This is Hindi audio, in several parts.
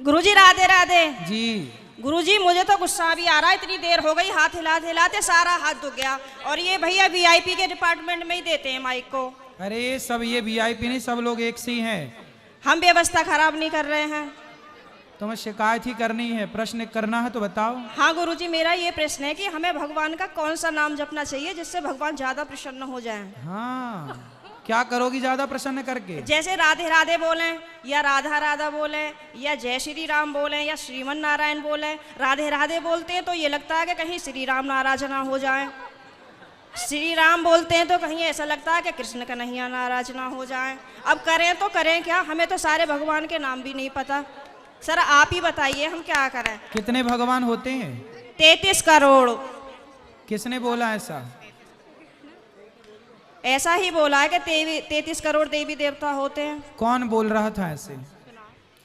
गुरुजी राधे राधे जी। गुरुजी मुझे तो गुस्सा भी आ रहा है, इतनी देर हो गई, हाथ हिलाते हिलाते सारा हाथ दुख गया। और ये भैया वीआईपी के डिपार्टमेंट में ही देते हैं माइक को। अरे सब ये वीआईपी नहीं, सब लोग एक से ही हैं। हम व्यवस्था खराब नहीं कर रहे हैं। तुम्हें शिकायत ही करनी है, प्रश्न करना है तो बताओ। हाँ गुरुजी, मेरा ये प्रश्न है कि हमें भगवान का कौन सा नाम जपना चाहिए जिससे भगवान ज्यादा प्रसन्न हो जाएं? हाँ, क्या करोगी ज्यादा प्रसन्न करके? जैसे राधे राधे बोलें, या राधा राधा बोलें, या जय श्री राम बोलें, या श्रीमन नारायण बोलें। राधे राधे बोलते हैं तो ये लगता है कि कहीं श्री राम नाराज ना हो जाए। श्री राम बोलते हैं तो कहीं ऐसा लगता है कि कृष्ण कन्हैया नाराज ना हो जाए। अब करें तो करें क्या, हमें तो सारे भगवान के नाम भी नहीं पता। सर आप ही बताइए हम क्या करें। कितने भगवान होते हैं? 33 करोड़। किसने बोला ऐसा? ऐसा ही बोला है कि 33 करोड़ देवी देवता होते हैं। कौन बोल रहा था ऐसे?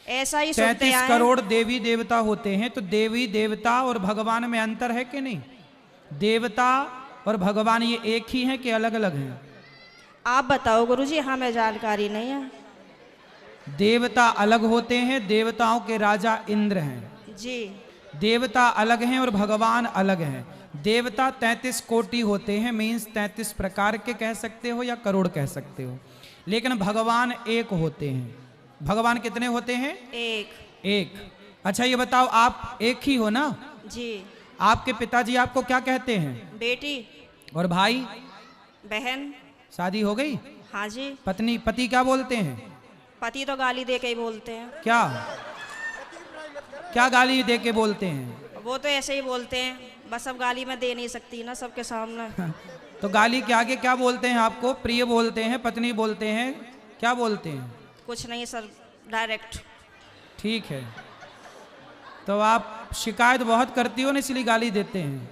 ऐसा ही सुनते 33 आए। करोड़ देवी देवता होते हैं, तो देवी देवता और भगवान में अंतर है कि नहीं? देवता और भगवान ये एक ही हैं कि अलग अलग हैं? आप बताओ गुरुजी, हमें जानकारी नहीं है। देवता अलग होते हैं, देवताओं के राजा इंद्र हैं जी। देवता अलग हैं और भगवान अलग हैं। देवता 33 कोटि होते हैं, मीन्स 33 प्रकार के कह सकते हो या करोड़ कह सकते हो, लेकिन भगवान एक होते हैं। भगवान कितने होते हैं? एक। अच्छा ये बताओ, आप एक ही हो ना? जी। आपके पिताजी आपको क्या कहते हैं? बेटी। और भाई? बहन। शादी हो गई? हाँ जी। पति क्या बोलते हैं? पति तो गाली दे के ही बोलते हैं। क्या क्या गाली दे के बोलते हैं? वो तो ऐसे ही बोलते हैं, बस अब गाली मैं दे नहीं सकती ना सबके सामने। तो गाली के आगे क्या बोलते हैं आपको? प्रिय बोलते हैं, पत्नी बोलते हैं, क्या बोलते हैं? कुछ नहीं सर, डायरेक्ट। ठीक है, तो आप शिकायत बहुत करती हो ना, इसलिए गाली देते हैं।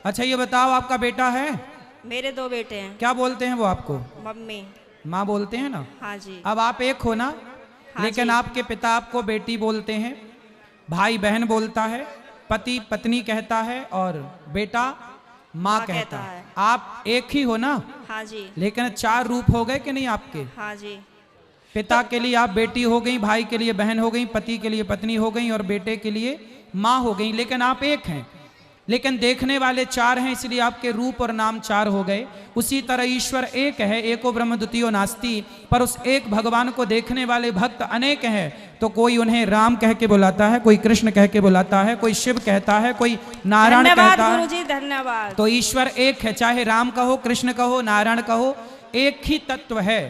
अच्छा ये बताओ, आपका बेटा है? मेरे 2 बेटे हैं। क्या बोलते हैं वो आपको? मम्मी। माँ बोलते हैं ना? हाँ जी। अब आप एक हो ना? हाँ लेकिन जी। आपके पिता आपको बेटी बोलते हैं, भाई बहन बोलता है, पति पत्नी कहता है और बेटा माँ कहता है। आप एक ही हो ना? हाँ जी। लेकिन 4 रूप हो गए कि नहीं आपके? हाँ जी। पिता के लिए आप बेटी हो गई, भाई के लिए बहन हो गई, पति के लिए पत्नी हो गई और बेटे के लिए माँ हो गई, लेकिन आप एक हैं। लेकिन देखने वाले 4 हैं, इसलिए आपके रूप और नाम 4 हो गए। उसी तरह ईश्वर एक है, एको ब्रह्म द्वितीयो नास्ति, पर उस एक भगवान को देखने वाले भक्त अनेक हैं। तो कोई उन्हें राम कह के बुलाता है, कोई कृष्ण कह के बुलाता है, कोई शिव कहता है, कोई नारायण कहता है। गुरुजी धन्यवाद। तो ईश्वर एक है, चाहे राम कहो, कृष्ण कहो, नारायण कहो, एक ही तत्व है।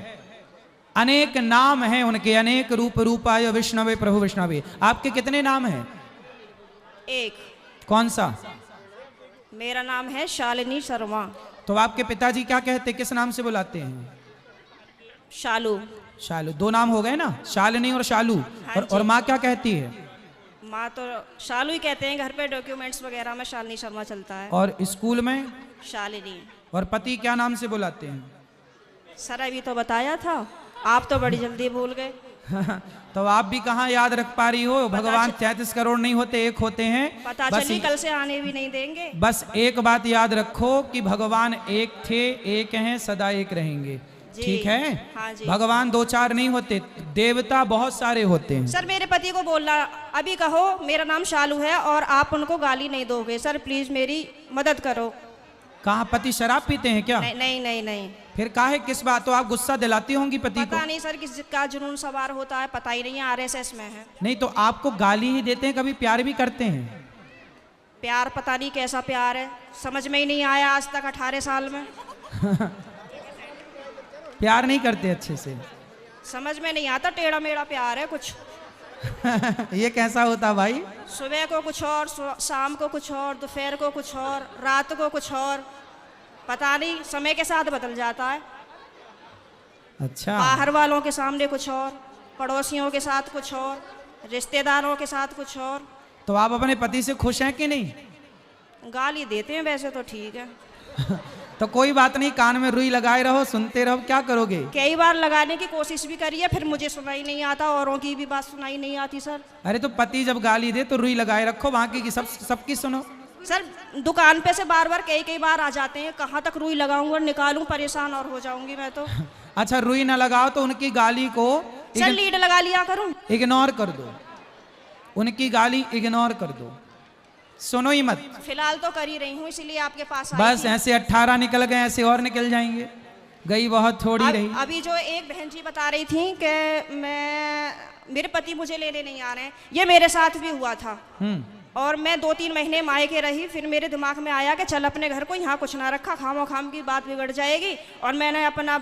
अनेक नाम हैं उनके, अनेक रूप रूपाय विष्णवे प्रभु विष्णवे। आपके कितने नाम हैं? एक। कौन सा? मेरा नाम है शालिनी शर्मा। तो आपके पिताजी क्या कहते, किस नाम से बुलाते हैं? शालू। शालू। 2 नाम हो गए ना, शालिनी और शालू। हाँ और माँ क्या कहती है? माँ तो शालू ही कहते हैं, घर पे डॉक्यूमेंट्स वगैरह में शालिनी शर्मा चलता है। और स्कूल में? शालिनी। और पति क्या नाम से बुलाते हैं? सर अभी तो बताया था, आप तो बड़ी जल्दी भूल गए। तो आप भी कहाँ याद रख पा रही हो? भगवान 33 करोड़ नहीं होते, एक होते हैं। पता चली कल से आने भी नहीं देंगे। बस एक बात याद रखो कि भगवान एक थे, एक हैं, सदा एक रहेंगे। ठीक है? हाँ जी। भगवान 2-4 नहीं होते, देवता बहुत सारे होते हैं। सर मेरे पति को बोलना, अभी कहो मेरा नाम शालू है और आप उनको गाली नहीं दोगे। सर प्लीज मेरी मदद करो। कहाँ पति शराब पीते हैं क्या? नहीं नहीं नहीं नहीं। फिर काहे किस बात? तो आप गुस्सा दिलाती होंगी पति को? पता नहीं सर किसका जुनून सवार होता है, पता ही नहीं है, आरएसएस में है। नहीं तो आपको गाली ही देते हैं, कभी प्यार भी करते हैं? प्यार पता नहीं कैसा प्यार है, समझ में ही नहीं आया आज तक 18 साल में। प्यार नहीं करते अच्छे से? समझ में नहीं आता, टेढ़ा मेढ़ा प्यार है कुछ। ये कैसा होता भाई? सुबह को कुछ और, शाम को कुछ और, दोपहर को कुछ और, रात को कुछ और, पता नहीं समय के साथ बदल जाता है। अच्छा। बाहर वालों के सामने कुछ और, पड़ोसियों के साथ कुछ और, रिश्तेदारों के साथ कुछ और। तो आप अपने पति से खुश हैं कि नहीं? गाली देते हैं वैसे तो ठीक है। तो कोई बात नहीं, कान में रुई लगाए रहो, सुनते रहो, क्या करोगे? कई बार लगाने की कोशिश भी करी है, फिर मुझे सुनाई नहीं आता, औरों की भी बात सुनाई नहीं आती सर। अरे तो पति जब गाली दे तो रुई लगाए रखो, बाकी की सबकी सुनो। सर दुकान पे से बार बार कई बार आ जाते हैं, कहाँ तक रुई लगाऊं और निकालूं, परेशान और हो जाऊंगी मैं तो। अच्छा रुई ना लगाओ तो उनकी गाली को सर लीड लगा लिया करूं? इग्नोर कर दो। उनकी गाली इग्नोर कर दो, सुनो ही मत। फिलहाल तो कर ही रही हूँ, इसीलिए आपके पास आई बस थी। ऐसे 18 निकल गए, ऐसे और निकल जाएंगे, गई बहुत थोड़ी रही। अभी जो एक बहन जी बता रही थी कि मेरे पति मुझे लेने नहीं आ रहे हैं, ये मेरे साथ भी हुआ था। और मैं 2-3 महीने मायके रही, फिर मेरे दिमाग में आया कि चल अपने घर को, यहाँ कुछ ना रखा, खामो खाम की बात बिगड़ जाएगी। और मैंने अपना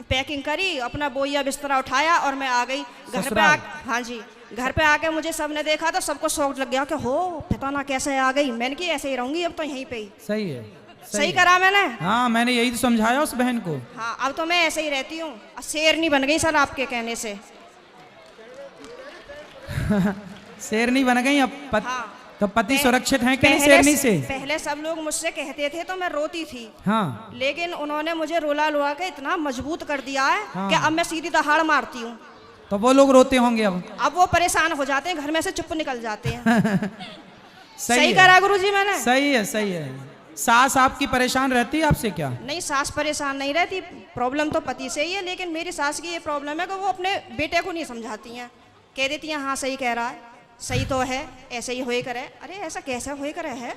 पैकिंग करी, अपना बोइया बिस्तरा उठाया और मैं आ गई घर पे। हाँ जी, घर पे आके मुझे सबने देखा तो सबको शौक लग गया कि हो पता ना कैसे आ गई। मैंने कि ऐसे ही रहूंगी अब तो यहीं पे ही। सही है, सही करा मैंने। हाँ, मैंने यही तो समझाया उस बहन को। हाँ, अब तो मैं ऐसे ही रहती हूँ, शेरनी बन गई सर आपके कहने से। शेरनी बन गई अब हाँ, तो पति सुरक्षित हैं कि नहीं शेरनी से? पहले सब लोग मुझसे कहते थे तो मैं रोती थी। हाँ, लेकिन उन्होंने मुझे रुला लुआ के इतना मजबूत कर दिया है हाँ। कि अब मैं सीधी दहाड़ मारती हूँ। तो वो लोग रोते होंगे अब वो परेशान हो जाते हैं, घर में से चुप निकल जाते हैं। सही है। करा गुरुजी मैंने? सही है, सही है। सास आपकी परेशान रहती है आपसे क्या? नहीं, सास परेशान नहीं रहती, प्रॉब्लम तो पति से ही है। लेकिन मेरी सास की ये प्रॉब्लम है कि वो अपने बेटे को नहीं समझाती हैं, कह देती हैं हाँ सही कह रहा है, सही तो है, ऐसे ही होए करे। अरे ऐसा कैसे होए करे है,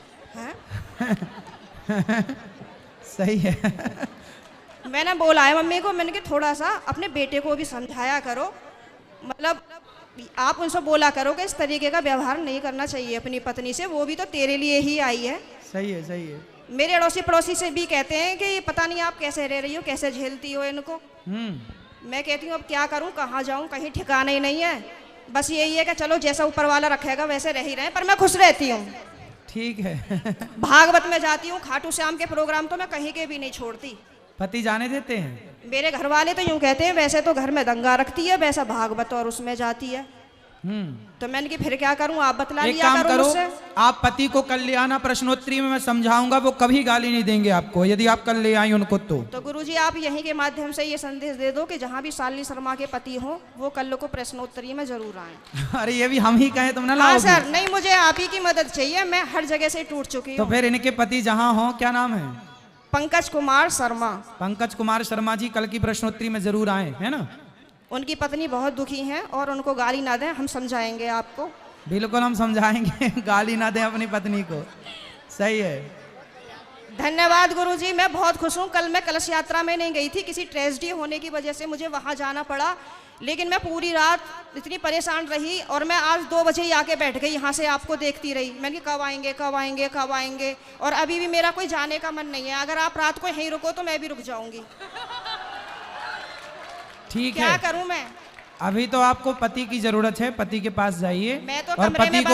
सही है। मैंने बोला है मम्मी को, मैंने कि थोड़ा सा अपने बेटे को भी समझाया करो, मतलब आप उनसे बोला करो कि इस तरीके का व्यवहार नहीं करना चाहिए अपनी पत्नी से, वो भी तो तेरे लिए ही आई है। सही है, सही है। मेरे अड़ोसी पड़ोसी से भी कहते हैं कि पता नहीं आप कैसे रह रही हो, कैसे झेलती हो इनको। मैं कहती हूँ अब क्या करूँ, कहाँ जाऊँ, कहीं ठिकाना ही नहीं है। बस यही है कि चलो जैसा ऊपर वाला रखेगा वैसे रह ही रहे, पर मैं खुश रहती हूँ। ठीक है। भागवत में जाती हूँ, खाटू श्याम के प्रोग्राम तो मैं कहीं के भी नहीं छोड़ती। पति जाने देते हैं? मेरे घर वाले तो यूँ कहते हैं वैसे तो घर में दंगा रखती है, वैसा भागवत और उसमें जाती है। तो मैंने कि फिर क्या करूं, आप बतला एक लिया काम करो करो, मुझसे। आप पति को कल ले आना, प्रश्नोत्तरी में मैं समझाऊंगा, वो कभी गाली नहीं देंगे आपको यदि आप कल ले आई उनको। तो गुरुजी आप यहीं के माध्यम से ये संदेश दे दो कि जहाँ भी शालिनी शर्मा के पति हो वो कल को प्रश्नोत्तरी में जरूर आए। अरे ये भी हम ही कहें तुम ना हाँ लाओ? सर, नहीं मुझे आप ही की मदद चाहिए, मैं हर जगह से टूट चुकी तो हूँ। फिर इनके पति जहाँ हो, क्या नाम है? पंकज कुमार शर्मा। पंकज कुमार शर्मा जी कल की प्रश्नोत्तरी में जरूर आए, है ना? उनकी पत्नी बहुत दुखी हैं और उनको गाली ना दें, हम समझाएंगे आपको। बिल्कुल हम समझाएंगे, गाली ना दें अपनी पत्नी को। सही है। धन्यवाद गुरुजी, मैं बहुत खुश हूँ। कल मैं कलश यात्रा में नहीं गई थी, किसी ट्रेजेडी होने की वजह से मुझे वहाँ जाना पड़ा। लेकिन मैं पूरी रात इतनी परेशान रही और मैं आज 2 बजे ही आके बैठ गई, यहाँ से आपको देखती रही। मैंने कहा कब आएंगे कब आएंगे कब आएंगे, और अभी भी मेरा कोई जाने का मन नहीं है। अगर आप रात को यहीं रुको तो मैं भी रुक जाऊंगी। ठीक है, क्या करूं मैं? अभी तो आपको पति की जरूरत है, पति के पास जाइए मैं तो और कमरे में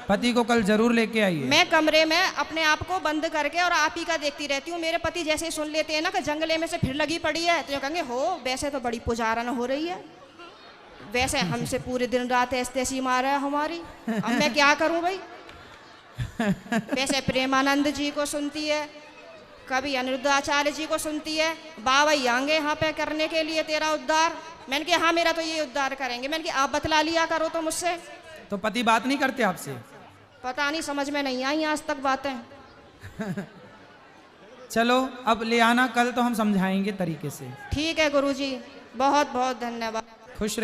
पति को कल जरूर लेके आइए। मैं कमरे में अपने आप को बंद करके और आप ही का देखती रहती हूँ। मेरे पति जैसे ही सुन लेते हैं ना कि जंगले में से फिर लगी पड़ी है, तो कहेंगे हो वैसे तो बड़ी पुजारन हो रही है, वैसे हमसे पूरे दिन रात ऐसी मार है हमारी। अब मैं क्या करूं भाई? वैसे प्रेमानंद जी को सुनती है, कभी अनिरुद्धाचार्य जी को सुनती है, बाबा आएंगे यहाँ पे करने के लिए तेरा उद्धार। मैंने कहा हाँ मेरा तो ये उद्धार करेंगे। मैंने कहा आप बतला लिया करो तो मुझसे। तो पति बात नहीं करते आपसे? पता नहीं, समझ में नहीं आई आज तक बातें। चलो अब ले आना कल, तो हम समझाएंगे तरीके से। ठीक है गुरुजी, बहुत बहुत धन्यवाद। खुश रहिए।